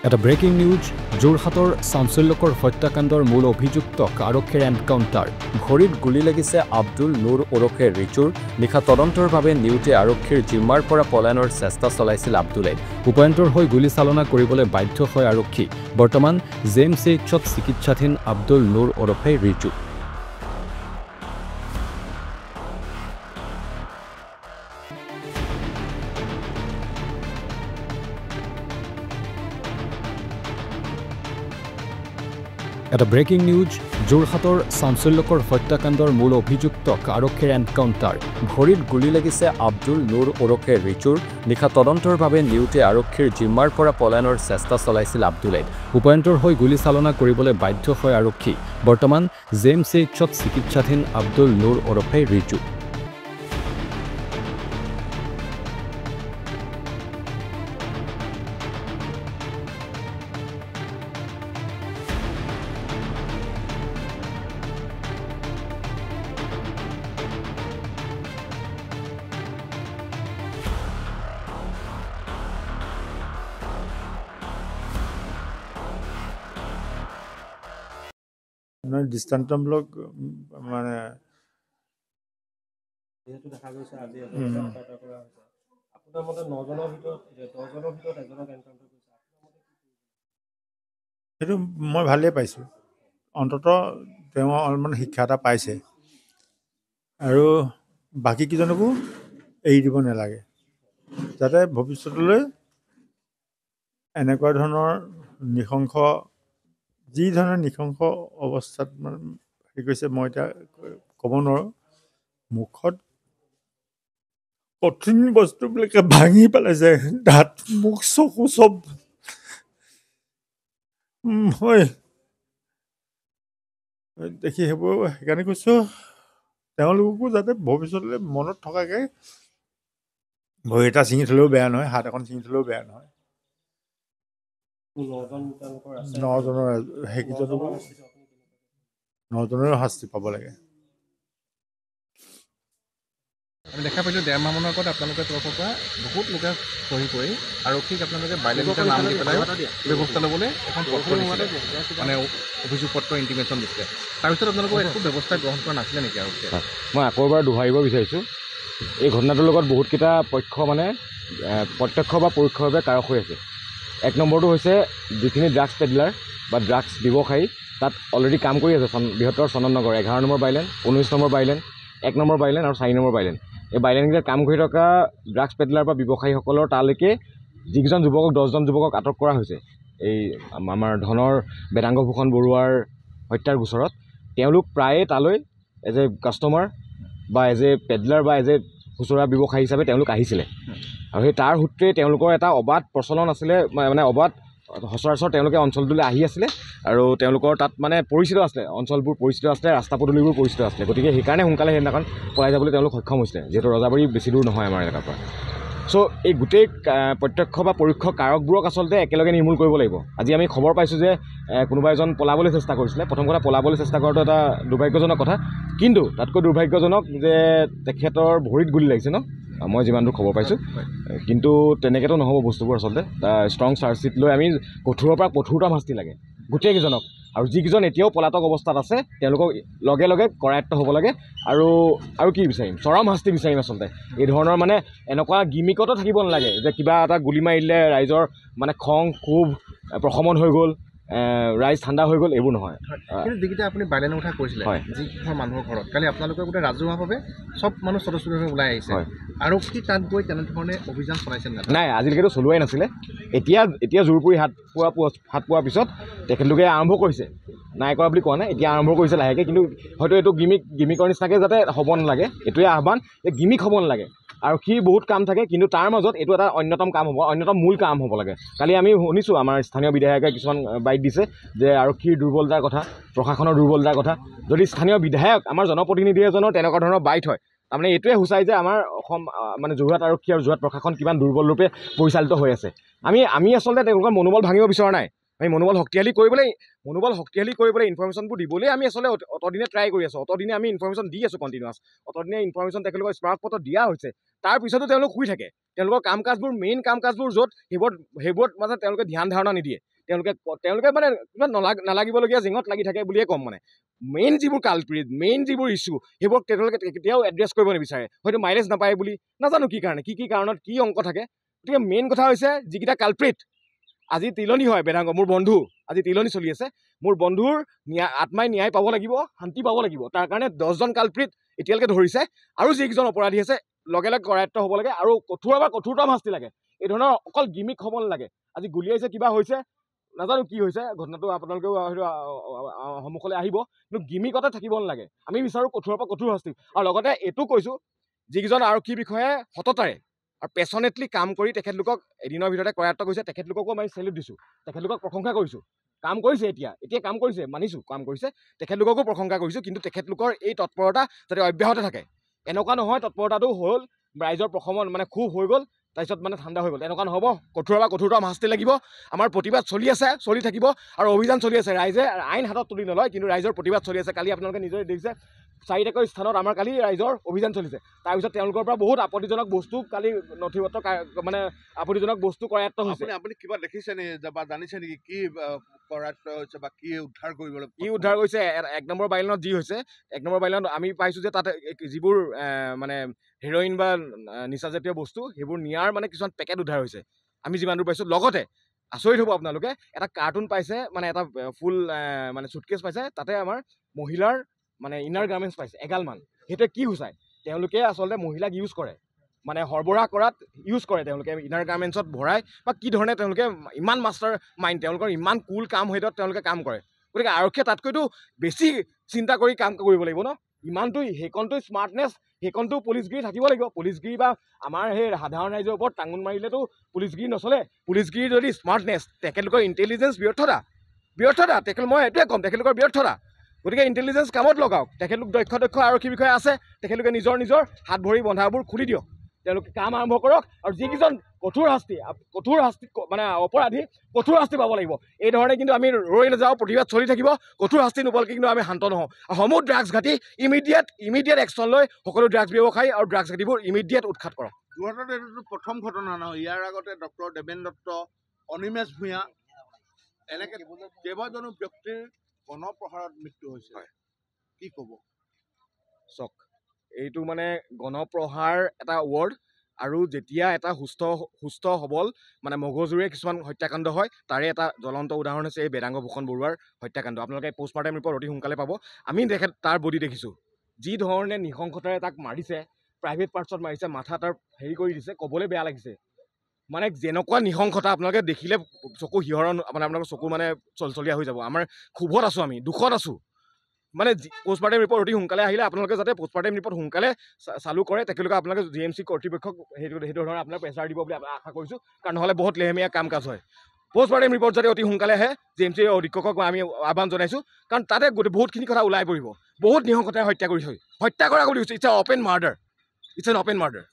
এটা breaking news যোৰহাটৰ চাঞ্চল্যকৰ হত্যাকাণ্ডৰ মূল অভিযুক্তক আৰক্ষীৰ এনকাউণ্টাৰ ভৰিত গুলী লাগিছে আব্দুল নুৰ ওৰফে ৰিচুৰ নিশা তদন্তৰ বাবে নিউটে আৰক্ষীৰ জিম্মাৰ পৰা পলায়নৰ চেষ্টা চলাইছিল আব্দুলে উপায়ন্তৰ হৈ গুলী চালনা কৰিবলৈ বাধ্য হয় আৰক্ষী বৰ্তমান জেএমচিএইচত চিকিৎসাধীন আব্দুল নুৰ ওৰফে ৰিচু এটা ব্ৰেকিং নিউজ যোৰহাটৰ চাঞ্চল্যকৰ হত্যাকাণ্ডৰ মূল অভিযুক্তক আৰক্ষীৰ এনকাউণ্টাৰ ভৰিত গুলী লাগিছে আব্দুল নুৰ ওৰফে ৰিচুৰ নিশা তদন্তৰ বাবে নিউটে আৰক্ষীৰ জিম্মাৰ পৰা পলায়নৰ চেষ্টা চলাইছিল আব্দুলে উপায়ন্তৰ হৈ গুলী চালনা কৰিবলৈ বাধ্য হয় আৰক্ষী বৰ্তমান জেএমচিএইচত চিকিৎসাধীন আব্দুল নুৰ ওৰফে ৰিচু দৃষ্টান্তমূলক মানে দেখা গৈছে আজি এজনক কৰা হৈছে আপোনাৰ মতে 9জনৰ ভিতৰত 10জনৰ ভিতৰত এজনক এনকাউণ্টাৰ কৰিছে সেইটো মই ভালেই পাইছোঁ অন্ততঃ তেওঁ অলপমান শিক্ষা এটা পাইছে আৰু বাকীকেইজনকো এৰি দিব নালাগে যাতে ভৱিষ্যতলৈ এনেকুৱা ধৰণৰ নৃশংস যি ধৰণৰ নৃশংস অৱস্থাত মানে হেৰি কৰিছে মই এতিয়া ক'ব নোৱাৰোঁ মুখত কঠিন বস্তুবিলাকে ভাঙি পেলাইছে দাঁত মুখ চকু চব হয় দেখি সেইবোৰ সেইকাৰণে কৈছোঁ তেওঁলোককো যাতে ভৱিষ্যতলৈ মনত থকাকৈ ভৰি এটা ছিঙি থ'লেও বেয়া নহয় হাত এখন ছিঙি থ'লেও বেয়া নহয় 9জনৰ সেইকেইজনকো 9জনেও শাস্তি পাব লাগে আমি দেখা পাইছোঁ 1.5 মাহমানৰ আগত আপোনালোকে তৰফৰ পৰা বহুত লোকে সহি কৰি আৰক্ষীক আপোনালোকে বাইলেণ্টাৰ নাম দি পেলাই ব্যৱস্থা ল'বলৈ এখন পত্ৰ দিছিলে মানে অভিযোগ পত্ৰ ইণ্টিমেশ্যন দিছিলে তাৰপিছত আপোনালোকৰ একো ব্যৱস্থা গ্ৰহণ কৰা নাছিলে নেকি আৰক্ষীয়ে মই আকৌ এবাৰ দোহাৰিব বিচাৰিছোঁ এই ঘটনাটোৰ লগত বহুতকেইটা পক্ষ মানে প্ৰত্যক্ষ বা পৰোক্ষভাৱে কাৰক হৈ আছে এক নম্বৰটো হৈছে যিখিনি ড্ৰাগছ পেডলাৰ বা ড্ৰাগছ ব্যৱসায়ী তাত অলৰেডি কাম কৰি আছে বৃহত্তৰ চন্দন নগৰ 11 number bylane 19 number bylane 1 number bylane আৰু 4 নম্বৰ বাইলেন এই বাইলেনকেইটাত কাম কৰি থকা ড্ৰাগছ পেডলাৰ বা ব্যৱসায়ীসকলৰ তালৈকে যিকেইজন যুৱকক 10জন যুৱকক আটক কৰা হৈছে এই আমাৰ ধনৰ বেদাংগ ভূষণ বৰুৱাৰ হত্যাৰ গোচৰত তেওঁলোক প্ৰায়ে তালৈ এজ এ কাষ্টমাৰ বা এজ এ পেডলাৰ বা এজ এ খুচুৰা ব্যৱসায়ী হিচাপে তেওঁলোক আহিছিলে আৰু সেই তাৰ সূত্ৰে তেওঁলোকৰ এটা অবাধ প্ৰচলন আছিলে মানে অবাধ সচৰাচৰ তেওঁলোকে অঞ্চলটোলৈ আহি আছিলে আৰু তেওঁলোকৰ তাত মানে পৰিচিত আছিলে অঞ্চলবোৰ পৰিচিত আছিলে ৰাস্তা পদূলিবোৰ পৰিচিত আছিলে গতিকে সেইকাৰণে সোনকালে সেইদিনাখন পলাই যাবলৈ তেওঁলোক সক্ষম হৈছিলে যিহেতু ৰজাবাৰী বেছি দূৰ নহয় আমাৰ এলেকাৰ পৰা চ' এই গোটেই প্ৰত্যক্ষ বা পৰোক্ষ কাৰকবোৰক আচলতে একেলগে নিৰ্মূল কৰিব লাগিব আজি আমি খবৰ পাইছোঁ যে কোনোবা এজন পলাবলৈ চেষ্টা কৰিছিলে প্ৰথম কথা পলাবলৈ চেষ্টা কৰাটো এটা দুৰ্ভাগ্যজনক কথা কিন্তু তাতকৈ দুৰ্ভাগ্যজনক যে তেখেতৰ ভৰিত গুলী লাগিছে ন মই যিমান দূৰ খবৰ পাইছোঁ কিন্তু তেনেকৈতো নহ'ব বস্তুবোৰ আচলতে ষ্ট্ৰং চাৰ্জশ্বিট লৈ আমি কঠোৰৰ পৰা কঠোৰতম শাস্তি লাগে গোটেইকেইজনক আৰু যিকেইজন এতিয়াও পলাতক অৱস্থাত আছে তেওঁলোকক লগে লগে কৰায়ত্ব হ'ব লাগে আৰু কি বিচাৰিম চৰম শাস্তি বিচাৰিম আচলতে এই ধৰণৰ মানে এনেকুৱা গিমিকতো থাকিব নালাগে যে কিবা এটা গুলী মাৰি দিলে ৰাইজৰ মানে খং ক্ষোভ প্ৰশমন হৈ গ'ল ৰাইজ ঠাণ্ডা হৈ গ'ল এইবোৰ নহয় কিন্তু যিকেইটা আপুনি বাইলেনৰ কথা কৈছিলে যিকেইখন মানুহৰ ঘৰত কালি আপোনালোকে গোটেই ৰাজহুৱাভাৱে চব মানুহ স্বতঃস্ফূৰ্তভাৱে ওলাই আহিছে আৰক্ষী তাত গৈ তেনেধৰণে অভিযান চলাইছে নাই আজিলৈকেতো চলোৱাই নাছিলে এতিয়া জোৰ পৰি হাত পোৱাৰ পিছত তেখেতলোকে আৰম্ভ কৰিছে নাই কৰা বুলি কোৱা নাই এতিয়া আৰম্ভ কৰিছে লাহেকৈ কিন্তু হয়তো এইটো গিমিকৰ নিচিনাকৈ যাতে হ'ব নালাগে এইটোৱে আহ্বান যে গিমিক হ'ব নালাগে আৰক্ষীৰ বহুত কাম থাকে কিন্তু তাৰ মাজত এইটো এটা অন্যতম মূল কাম হ'ব লাগে কালি আমি শুনিছোঁ আমাৰ স্থানীয় বিধায়কে কিছুমান বাইট দিছে যে আৰক্ষীৰ দুৰ্বলতাৰ কথা প্ৰশাসনৰ দুৰ্বলতাৰ কথা যদি স্থানীয় বিধায়ক আমাৰ জনপ্ৰতিনিধি এজনৰ তেনেকুৱা ধৰণৰ বাইট হয় তাৰমানে এইটোৱে সূচায় যে আমাৰ অসম মানে যোৰহাট আৰক্ষী আৰু যোৰহাট প্ৰশাসন কিমান দুৰ্বল ৰূপে পৰিচালিত হৈ আছে আমি আচলতে তেওঁলোকৰ মনোবল ভাঙিব বিচৰা নাই আমি মনোবল শক্তিশালী কৰিবলৈ ইনফৰমেশ্যনবোৰ দিবলৈ আমি আচলতে অতদিনে ট্ৰাই কৰি আছোঁ অতদিনে আমি ইনফৰমেশ্যন দি আছোঁ কণ্টিনিউৱাছ অতদিনে ইনফৰমেশ্যন তেখেতলোকৰ স্মাৰকপত্ৰ দিয়া হৈছে তাৰ পিছতো তেওঁলোক শুই থাকে তেওঁলোকৰ কাম কাজবোৰ মেইন কাম কাজবোৰ য'ত সেইবোৰত মানে তেওঁলোকে ধ্যান ধাৰণা নিদিয়ে তেওঁলোকে মানে কিবা নালাগিবলগীয়া জিঙত লাগি থাকে বুলিয়ে ক'ম মানে মেইন যিবোৰ কালপ্ৰিট মেইন যিবোৰ ইছ্যু সেইবোৰ তেওঁলোকে কেতিয়াও এড্ৰেছ কৰিব নিবিচাৰে হয়তো মাইলেজ নাপায় বুলি নাজানো কি কাৰণে কি কাৰণত কি অংক থাকে গতিকে মেইন কথা হৈছে যিকেইটা কালপ্ৰিট আজি তিলনি হয় বেদাংগ মোৰ বন্ধু আজি তিলনি চলি আছে মোৰ বন্ধুৰ আত্মাই ন্যায় পাব লাগিব শান্তি পাব লাগিব তাৰ কাৰণে 10জন কালপ্ৰিট এতিয়ালৈকে ধৰিছে আৰু যিকেইজন অপৰাধী আছে লগে লগে কৰায়ত্ব হ'ব লাগে আৰু কঠোৰতম শাস্তি লাগে এই ধৰণৰ অকল গিমিক হ'ব নালাগে আজি গুলিয়াইছে কিবা হৈছে নাজানো কি হৈছে ঘটনাটো আপোনালোকেও সন্মুখলৈ আহিব কিন্তু গিমিকতে থাকিব নালাগে আমি বিচাৰোঁ কঠোৰ শাস্তি আৰু লগতে এইটো কৈছোঁ যিকেইজন আৰক্ষী বিষয়াই সততাৰে আৰু পেচনেটলি কাম কৰি তেখেতলোকক এদিনৰ ভিতৰতে কৰায়ত্ব কৰিছে তেখেতলোককো আমি চেলিউট দিছোঁ তেখেতলোকক প্ৰশংসা কৰিছোঁ কাম কৰিছে এতিয়া কাম কৰিছে মানিছোঁ কাম কৰিছে তেখেতলোককো প্ৰশংসা কৰিছোঁ কিন্তু তেখেতলোকৰ এই তৎপৰতা যাতে অব্যাহত থাকে এনেকুৱা নহয় তৎপৰতাটো হ'ল ৰাইজৰ প্ৰশমন মানে খুব হৈ গ'ল তাৰপিছত মানে ঠাণ্ডা হৈ গ'ল এনেকুৱা নহ'ব কঠোৰতম শাস্তি লাগিব আমাৰ প্ৰতিবাদ চলি আছে চলি থাকিব আৰু অভিযান চলি আছে ৰাইজে আইন হাতত তুলি নলয় কিন্তু ৰাইজৰ প্ৰতিবাদ চলি আছে কালি আপোনালোকে নিজে দেখিছে 4টাকৈ স্থানত আমাৰ কালি ৰাইজৰ অভিযান চলিছে তাৰপিছত তেওঁলোকৰ পৰা বহুত আপত্তিজনক বস্তু কালি নথিপত্ৰ মানে আপত্তিজনক বস্তু কৰায়ত্ব হৈছে আপুনি কিবা দেখিছে নেকি বা জানিছে নেকি কি কৰায়ত্ব হৈছে বা কি উদ্ধাৰ কৰিবলৈ কি উদ্ধাৰ কৰিছে 1 নম্বৰ বাইলেনত যি হৈছে 1 নম্বৰ বাইলেনত আমি পাইছোঁ যে তাতে যিবোৰ মানে হেৰইন বা নিচাজাতীয় বস্তু সেইবোৰ নিয়াৰ মানে কিছুমান পেকেট উদ্ধাৰ হৈছে আমি যিমান দূৰ পাইছোঁ লগতে আচৰিত হ'ব আপোনালোকে এটা কাৰ্টুন পাইছে মানে এটা ফুল মানে চুটকেছ পাইছে তাতে আমাৰ মহিলাৰ মানে ইনাৰ গাৰ্মেণ্টছ পাইছে এগালমান সেইটোৱে কি সূচায় তেওঁলোকে আচলতে মহিলাক ইউজ কৰে মানে সৰবৰাহ কৰাত ইউজ কৰে তেওঁলোকে ইনাৰ গাৰ্মেণ্টছত ভৰাই বা কি ধৰণে তেওঁলোকে ইমান মাষ্টাৰ মাইণ্ড তেওঁলোকৰ ইমান কুল কাম সেইটোত তেওঁলোকে কাম কৰে গতিকে আৰক্ষীয়ে তাতকৈতো বেছি চিন্তা কৰি কাম কৰিব লাগিব ন ইমানটো সেইকণটো স্মাৰ্টনেছ সেইকণটো পুলিচগিৰি থাকিব লাগিব পুলিচগিৰি বা আমাৰ সেই সাধাৰণ ৰাইজৰ ওপৰত টাঙোন মাৰিলেতো পুলিচগিৰি নচলে পুলিচগিৰি যদি স্মাৰ্টনেছ তেখেতলোকৰ ইণ্টেলিজেঞ্চ ব্যৰ্থতা মই এইটোৱে ক'ম তেখেতলোকৰ ব্যৰ্থতা গতিকে ইণ্টেলিজেঞ্চ কামত লগাওক তেখেতলোক দক্ষ আৰক্ষী বিষয়া আছে তেখেতলোকে নিজৰ হাত ভৰি বন্ধাবোৰ খুলি দিয়ক তেওঁলোকে কাম আৰম্ভ কৰক আৰু যিকেইজন কঠোৰ শাস্তি মানে অপৰাধী কঠোৰ শাস্তি পাব লাগিব এই ধৰণে কিন্তু আমি ৰৈ নাযাওঁ প্ৰতিবাদ চলি থাকিব কঠোৰ শাস্তি নোপোৱালৈকে কিন্তু আমি শান্ত নহওঁ সমূহ ড্ৰাগছ ঘাটি ইমিডিয়েট একশ্যন লৈ সকলো ড্ৰাগছ ব্যৱসায়ী আৰু ড্ৰাগছ ঘাটিবোৰ ইমিডিয়েট উৎখাত কৰক যোৰহাটত এইটোতো প্ৰথম ঘটনা নহয় ইয়াৰ আগতে ডক্টৰ দেৱেন দত্ত অনিমেষ ভূঞা এনেকৈ কেইবাজনো ব্যক্তিৰ গণপ্ৰহাৰত মৃত্যু হৈছে কি ক'ব চক এইটো মানে গণপ্ৰহাৰ এটা ৱৰ্ড আৰু যেতিয়া এটা সুস্থ সবল মানে মগজুৰে কিছুমান হত্যাকাণ্ড হয় তাৰে এটা জ্বলন্ত উদাহৰণ হৈছে এই বেদাংগ ভূষণ বৰুৱাৰ হত্যাকাণ্ড আপোনালোকে পোষ্টমাৰ্টেম ৰিপৰ্ট অতি সোনকালে পাব আমি তাৰ বডি দেখিছোঁ যি ধৰণে নৃশংসতাৰে তাক মাৰিছে প্ৰাইভেট পাৰ্টছত মাৰিছে মাথা তাৰ হেৰি কৰি দিছে ক'বলৈ বেয়া লাগিছে মানে যেনেকুৱা নৃশংসতা আপোনালোকে দেখিলে চকু শিহৰণ মানে আপোনালোকৰ চকু মানে চলচলীয়া হৈ যাব আমাৰ ক্ষোভত আছোঁ আমি দুখত আছোঁ মানে পোষ্টমাৰ্টেম ৰিপৰ্ট অতি সোনকালে আহিলে আপোনালোকে যাতে পোষ্টমাৰ্টেম ৰিপৰ্ট সোনকালে চালু কৰে তেখেতলোকে আপোনালোকে GMC কৰ্তৃপক্ষক সেইটো ধৰণৰ আপোনাৰ প্ৰেছাৰ দিব বুলি আশা কৰিছোঁ কাৰণ নহ'লে বহুত লেহেমীয়া কাম কাজ হয় পোষ্টমাৰ্টেম ৰিপৰ্ট যাতে অতি সোনকালে আহে GMC অধীক্ষকক আমি আহ্বান জনাইছোঁ কাৰণ তাতে বহুতখিনি কথা ওলাই পৰিব বহুত নৃশংসতাৰে হত্যা কৰি থৈ হত্যা কৰা বুলি কৈছোঁ ইটছ এন অপেন মাৰ্ডাৰ